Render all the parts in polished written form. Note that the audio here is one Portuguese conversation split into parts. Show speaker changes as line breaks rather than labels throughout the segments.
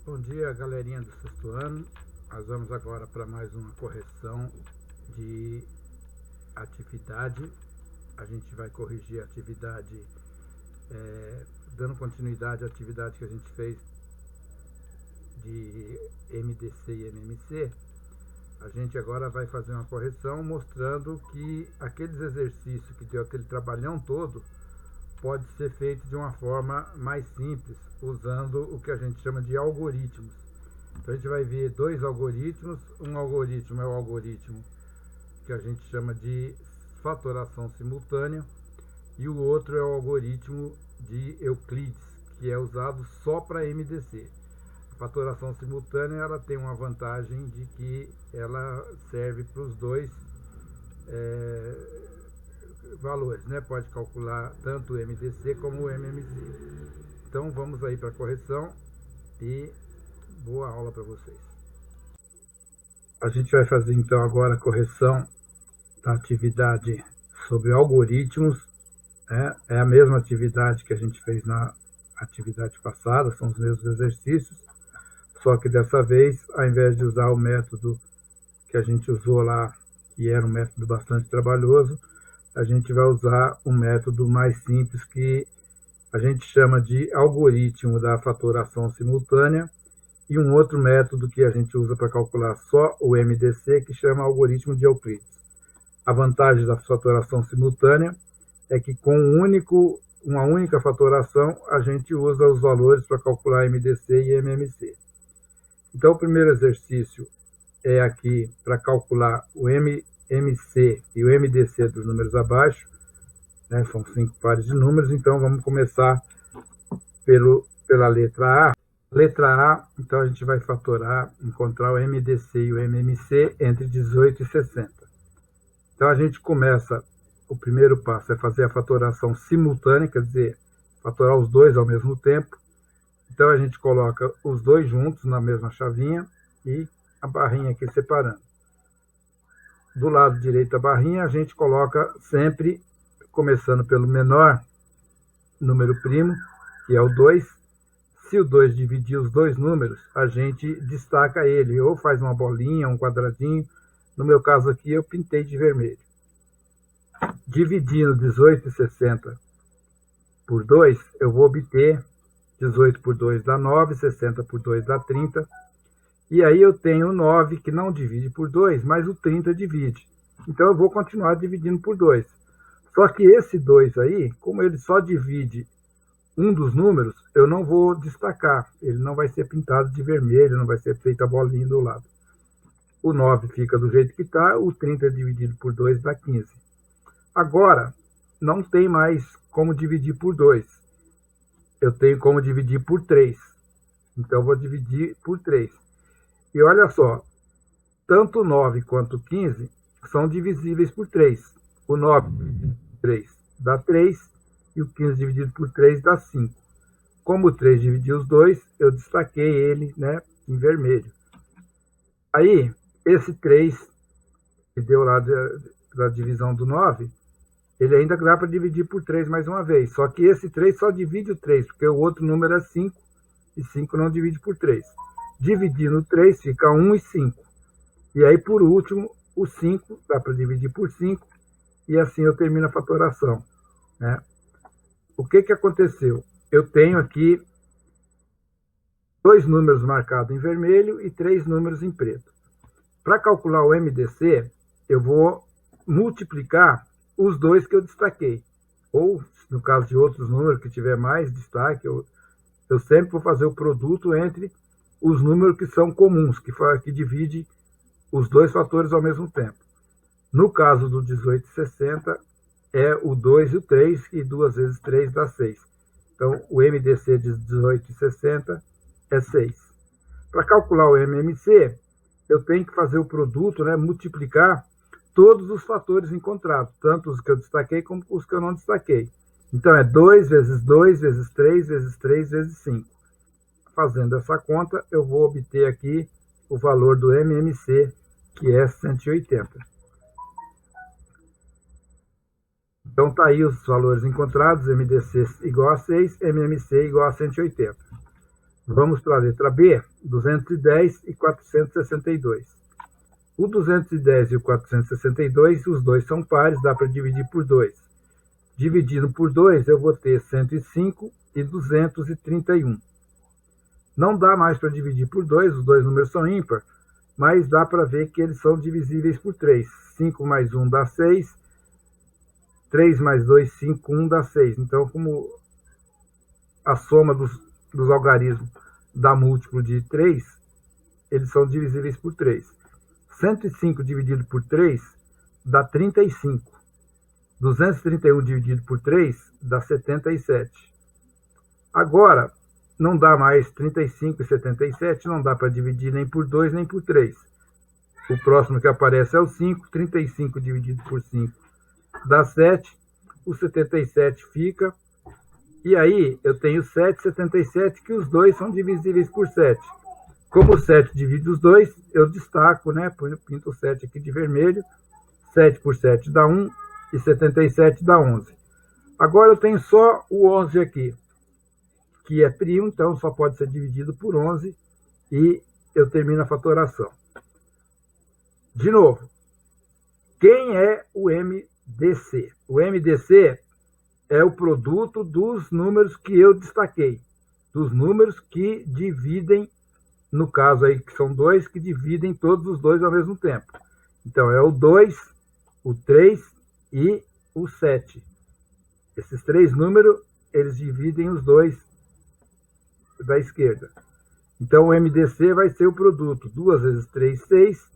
Bom dia, galerinha do sexto ano. Nós vamos agora para mais uma correção de atividade. A gente vai corrigir a atividade, dando continuidade à atividade que a gente fez de MDC e MMC. A gente agora vai fazer uma correção mostrando que aqueles exercícios que deu aquele trabalhão todo pode ser feito de uma forma mais simples, usando o que a gente chama de algoritmos. Então a gente vai ver dois algoritmos. Um algoritmo é o algoritmo que a gente chama de fatoração simultânea e o outro é o algoritmo de Euclides, que é usado só para MDC. A fatoração simultânea ela tem uma vantagem de que ela serve para os dois valores, né? Pode calcular tanto o MDC como o MMC. Então vamos aí para a correção e boa aula para vocês. A gente vai fazer então agora a correção da atividade sobre algoritmos, né? É a mesma atividade que a gente fez na atividade passada, são os mesmos exercícios, só que dessa vez, ao invés de usar o método que a gente usou lá, que era um método bastante trabalhoso, a gente vai usar um método mais simples que a gente chama de algoritmo da fatoração simultânea e um outro método que a gente usa para calcular só o MDC, que chama algoritmo de Euclides. A vantagem da fatoração simultânea é que com uma única fatoração a gente usa os valores para calcular MDC e MMC. Então o primeiro exercício é aqui para calcular o MMC e o MDC dos números abaixo, né? São 5 pares de números, então vamos começar pela letra A. Letra A, então a gente vai fatorar, encontrar o MDC e o MMC entre 18 e 60. Então a gente começa, o primeiro passo é fazer a fatoração simultânea, quer dizer, fatorar os dois ao mesmo tempo. Então a gente coloca os dois juntos na mesma chavinha e a barrinha aqui separando. Do lado direito da barrinha a gente coloca sempre, começando pelo menor número primo, que é o 2. Se o 2 dividir os dois números, a gente destaca ele, ou faz uma bolinha, um quadradinho. No meu caso aqui, eu pintei de vermelho. Dividindo 18 e 60 por 2, eu vou obter 18 por 2 dá 9, 60 por 2 dá 30. E aí eu tenho o 9 que não divide por 2, mas o 30 divide. Então eu vou continuar dividindo por 2. Só que esse 2 aí, como ele só divide um dos números, eu não vou destacar. Ele não vai ser pintado de vermelho, não vai ser feita a bolinha do lado. O 9 fica do jeito que está, o 30 dividido por 2 dá 15. Agora, não tem mais como dividir por 2. Eu tenho como dividir por 3. Então eu vou dividir por 3. E olha só, tanto o 9 quanto o 15 são divisíveis por 3. O 9 dividido por 3 dá 3 e o 15 dividido por 3 dá 5. Como o 3 dividiu os dois, eu destaquei ele, né, em vermelho. Aí, esse 3 que deu lá da divisão do 9, ele ainda dá para dividir por 3 mais uma vez. Só que esse 3 só divide o 3, porque o outro número é 5 e 5 não divide por 3. Dividindo 3 fica 1 e 5. E aí, por último, o 5 dá para dividir por 5 e assim eu termino a fatoração, né? O que aconteceu? Eu tenho aqui 2 números marcados em vermelho e 3 números em preto. Para calcular o MDC, eu vou multiplicar os dois que eu destaquei. Ou, no caso de outros números que tiver mais destaque, eu sempre vou fazer o produto entre os números que são comuns, que divide os dois fatores ao mesmo tempo. No caso do 18 e 60, é o 2 e o 3, e 2 vezes 3 dá 6. Então, o MDC de 18 e 60 é 6. Para calcular o MMC, eu tenho que fazer o produto, né, multiplicar todos os fatores encontrados, tanto os que eu destaquei como os que eu não destaquei. Então, é 2 vezes 2 vezes 3 vezes 3 vezes 5. Fazendo essa conta, eu vou obter aqui o valor do MMC, que é 180. Então está aí os valores encontrados, MDC igual a 6, MMC igual a 180. Vamos para a letra B, 210 e 462. O 210 e o 462, os dois são pares, dá para dividir por 2. Dividindo por 2, eu vou ter 105 e 231. Não dá mais para dividir por 2, os dois números são ímpar, mas dá para ver que eles são divisíveis por 3. 5 mais 1 dá 6, 3 mais 2, 5, 1 dá 6. Então, como a soma dos algarismos dá múltiplo de 3, eles são divisíveis por 3. 105 dividido por 3 dá 35. 231 dividido por 3 dá 77. Agora, não dá mais 35 e 77, não dá para dividir nem por 2 nem por 3. O próximo que aparece é o 5, 35 dividido por 5 dá 7, o 77 fica, e aí eu tenho 7 e 77, que os dois são divisíveis por 7. Como o 7 divide os dois, eu destaco, né? Pinto o 7 aqui de vermelho, 7 por 7 dá 1, e 77 dá 11. Agora eu tenho só o 11 aqui, que é primo, então só pode ser dividido por 11, e eu termino a fatoração. De novo, quem é o MDC? O MDC é o produto dos números que eu destaquei, dos números que dividem, no caso aí que são 2, que dividem todos os dois ao mesmo tempo. Então é o 2, o 3 e o 7. Esses 3 números, eles dividem os dois da esquerda. Então o MDC vai ser o produto 2 vezes 3, 6,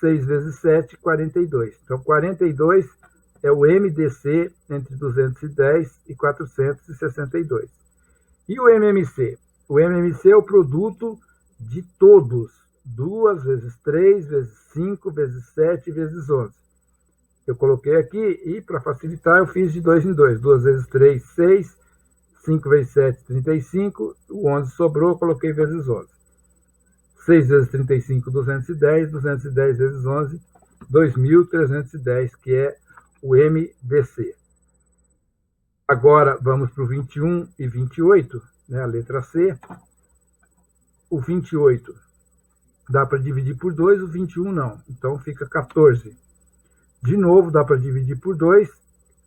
6 vezes 7, 42. Então 42 é o MDC entre 210 e 462. E o MMC? O MMC é o produto de todos. 2 vezes 3 vezes 5 vezes 7 vezes 11. Eu coloquei aqui e, para facilitar, eu fiz de 2 em 2. 2 vezes 3, 6. 5 vezes 7, 35. O 11 sobrou, eu coloquei vezes 11. 6 vezes 35, 210. 210 vezes 11, 2.310, que é o MDC. Agora, vamos para o 21 e 28, né, a letra C. O 28 dá para dividir por 2, o 21 não. Então, fica 14. De novo, dá para dividir por 2.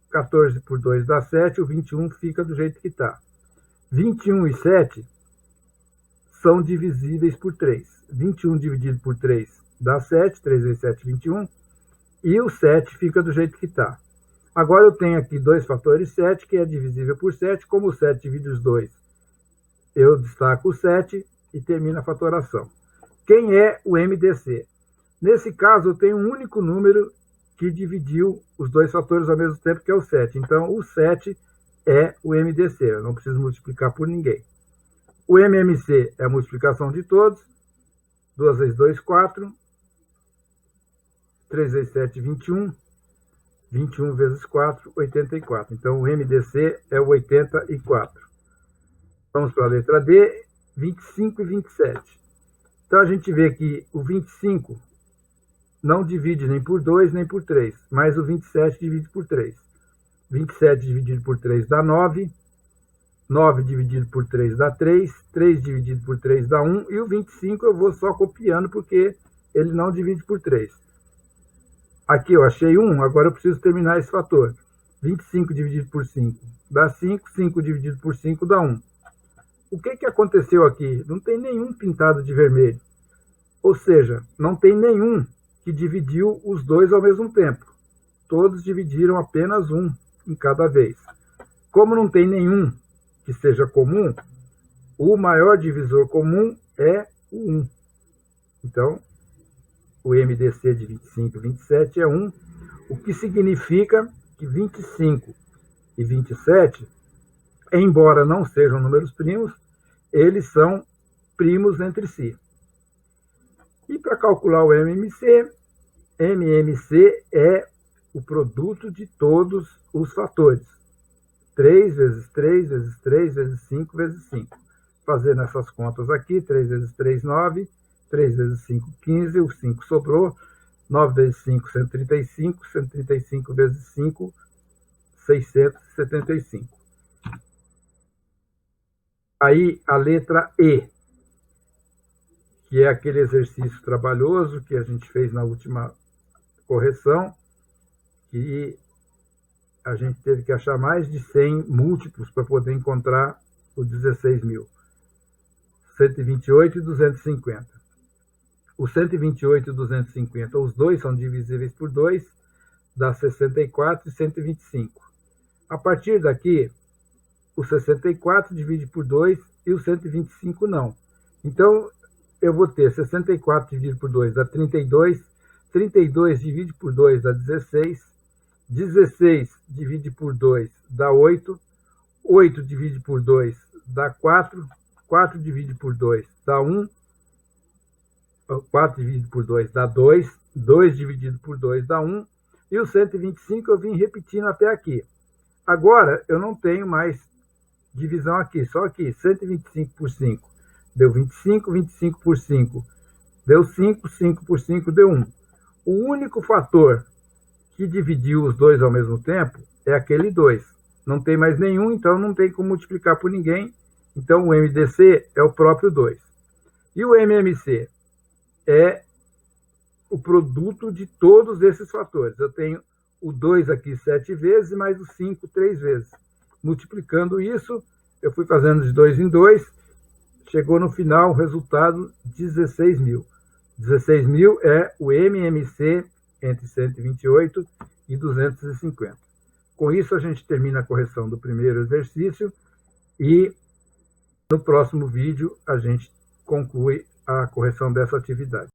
14 por 2 dá 7, o 21 fica do jeito que está. 21 e 7 são divisíveis por 3. 21 dividido por 3 dá 7, 3 vezes 7, 21. E o 7 fica do jeito que está. Agora eu tenho aqui 2 fatores 7, que é divisível por 7. Como o 7 divide os 2, eu destaco o 7 e termino a fatoração. Quem é o MDC? Nesse caso, eu tenho um único número que dividiu os 2 fatores ao mesmo tempo, que é o 7. Então, o 7 é o MDC. Eu não preciso multiplicar por ninguém. O MMC é a multiplicação de todos. 2 vezes 2, 4. 3 vezes 7, 21. 21 vezes 4, 84. Então, o MDC é o 84. Vamos para a letra D, 25 e 27. Então, a gente vê que o 25 não divide nem por 2, nem por 3, mas o 27 divide por 3. 27 dividido por 3 dá 9. 9 dividido por 3 dá 3. 3 dividido por 3 dá 1. E o 25 eu vou só copiando, porque ele não divide por 3. Aqui eu achei 1, agora eu preciso terminar esse fator. 25 dividido por 5 dá 5. 5 dividido por 5 dá 1. O que aconteceu aqui? Não tem nenhum pintado de vermelho. Ou seja, não tem nenhum que dividiu os dois ao mesmo tempo. Todos dividiram apenas um em cada vez. Como não tem nenhum que seja comum, o maior divisor comum é o 1. Então, o MDC de 25 e 27 é 1, o que significa que 25 e 27, embora não sejam números primos, eles são primos entre si. E para calcular o MMC é o produto de todos os fatores. 3 vezes 3 vezes 3 vezes 5 vezes 5. Fazendo essas contas aqui, 3 vezes 3, 9. 3 vezes 5, 15. O 5 sobrou. 9 vezes 5, 135. 135 vezes 5, 675. Aí a letra E, que é aquele exercício trabalhoso que a gente fez na última correção, que a gente teve que achar mais de 100 múltiplos para poder encontrar o 16.000. 128 e 250. O 128 e 250, os dois são divisíveis por 2, dá 64 e 125. A partir daqui, o 64 divide por 2 e o 125 não. Então, eu vou ter 64 dividido por 2 dá 32, 32 divide por 2 dá 16, 16 divide por 2 dá 8, 8 divide por 2 dá 4, 4 divide por 2 dá 1, 4 dividido por 2 dá 2, 2 dividido por 2 dá 1, e o 125 eu vim repetindo até aqui. Agora, eu não tenho mais divisão aqui, só aqui, 125 por 5 deu 25, 25 por 5 deu 5, 5 por 5 deu 1. O único fator que dividiu os dois ao mesmo tempo é aquele 2. Não tem mais nenhum, então não tem como multiplicar por ninguém. Então o MDC é o próprio 2. E o MMC é o produto de todos esses fatores. Eu tenho o 2 aqui 7 vezes, mais o 5 3 vezes. Multiplicando isso, eu fui fazendo de 2 em 2, chegou no final o resultado 16.000. 16.000 é o MMC entre 128 e 250. Com isso, a gente termina a correção do primeiro exercício e no próximo vídeo a gente conclui a correção dessa atividade.